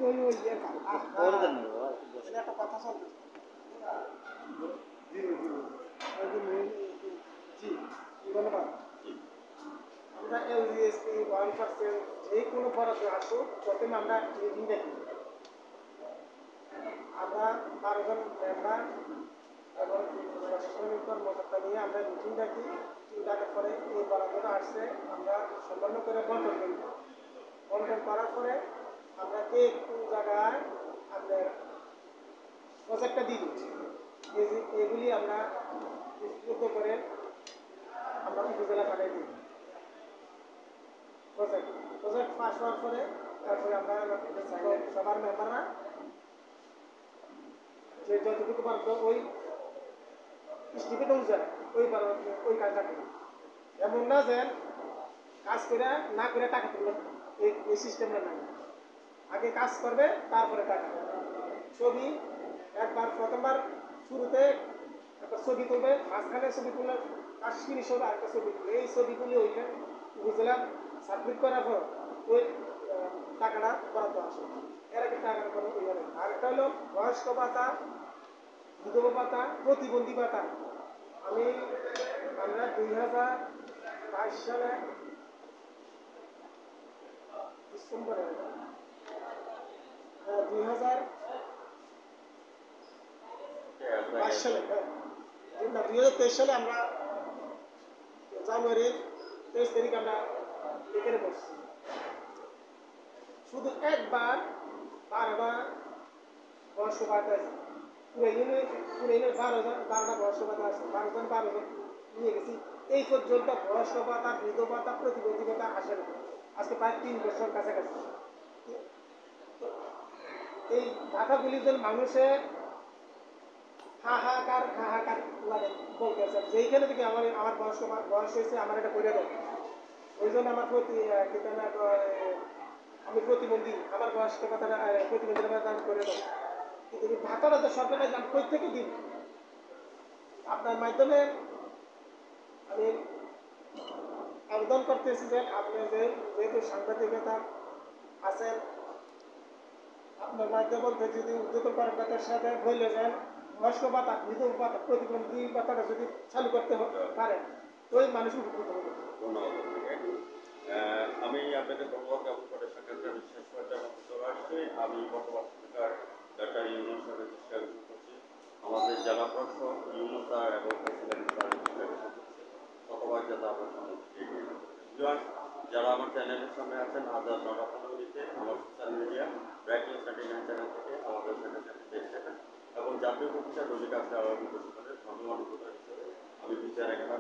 ওই ওই ইয়ে একটা কথা চলছে জি ধন্যবাদ। আমরা এলজিএসপি 1% যে কোনো বরাদ্দ আসুক প্রথমে আমরা মিটিং দেখি। আমরা 12 জন মেম্বার এবং প্রশাসনিক কর্মকর্তা নিয়ে আমরা মিটিং ডাকি। মিটিং ডাকার পরে এই বরাদ্দটা আসছে আমরা সম্পন্ন করে বন্টন করি। বন্টন করার পরে আমরা কে কোন জায়গায় আপনার প্রজেক্টটা দিয়ে দিচ্ছি। এগুলি আমরা লিপিবদ্ধ করে আমরা উপজেলা পাঠিয়ে দিই। প্রজেক্ট পাস হওয়ার পরে তারপরে আমরা সবার মেম্বাররা যে যতটুকু পারতো ওই স্টিপেট অনুযায়ী ওই কাজটা করি। এমন না যে কাজ করে না করে টাকা তুলবে, এই সিস্টেমটা নাই। আগে কাজ করবে তারপরে টাকা। ছবি একবার প্রথমবার শুরুতে একটা ছবি তুলবে, মাঝখানে ছবি তুললে কাজ ফিনিশ হবে আরেকটা ছবি তুলবে। এই ছবিগুলি ওইখানে উপজেলা সাবমিট করার পর ওই টাকাটা বরাদ্দ আসে। এর আগে টাকাটা কোনো ওইভাবে। আরেকটা হলো বয়স্ক ভাতা, বিধবা ভাতা, প্রতিবন্ধী ভাতা। আমরা 2022 সালে ডিসেম্বরে 2022 সালে না 2023 সালে আমরা জানুয়ারির 23 তারিখ আমরা এখানে বসছি। শুধু একবার 12টা বয়স্ক ভাতা আছে। পুরো ইউনিয়নের 12টা বয়স্ক ভাতা আছে। 12 জন নিয়ে গেছি। এই পর্যন্ত বয়স্ক ভাতা, বিধবা ভাতা, প্রতিবন্ধী ভাতা আসে না। আজকে প্রায় 3 বছর কাছাকাছি। এই ভাতাগুলির জন্য মানুষের হাহাকার লাগে বলতে আছে। যেইখানে থেকে আমার বয়স হয়েছে আমার এটা করে দেয়। ওই জন্য আমার আমি প্রতিবন্ধী, আমার বয়স্ক কথাটা প্রতিবন্ধীর ভাতা করে দেয়। কিন্তু ভাতাটা তো সরকারের দাম কই থেকে দিন। আপনার মাধ্যমে আমি আবেদন করতেছি যে আপনি যেহেতু সাংবাদিকতা আছেন, আপনার মাধ্যমে বলতে যদি উদ্যোগ কর্মকর্তার সাথে বললে যান বয়স্ক ভাতা, বিধবা ভাতা, প্রতিবন্ধী ভাতাটা যদি চালু করতে পারেন তো ওই মানুষ উপকৃত হবে। ধন্যবাদ আপনাকে। আমি আপনাকে ধন্যবাদ জ্ঞাপন করে সাক্ষাৎকার শেষ পর্যায়ে চলে আসছি। আমি বর্তমান সরকার ডাক্তার ইউনুস স্যারের দৃষ্টি আকর্ষণ করছি। আমাদের জেলা প্রশাসক ইউনুস স্যার এবং প্রেসিডেন্ট স্যারের দৃষ্টি আকর্ষণ করছি। শতভাগ যাতে আপনার সামনে এগিয়ে যেতে পারে। যারা আমার চ্যানেলের সামনে আছেন হাজার 9:15 মিনিটে আমার সোশ্যাল মিডিয়া ব্রাইটনেস 39 চ্যানেল থেকে আমাদের চ্যানেলটি দেখছেন এবং জাতীয় পত্রিকা দলিল কাছে আওয়ামী প্রশাসনের ধন্যবাদ হিসেবে আমি বিচার একটা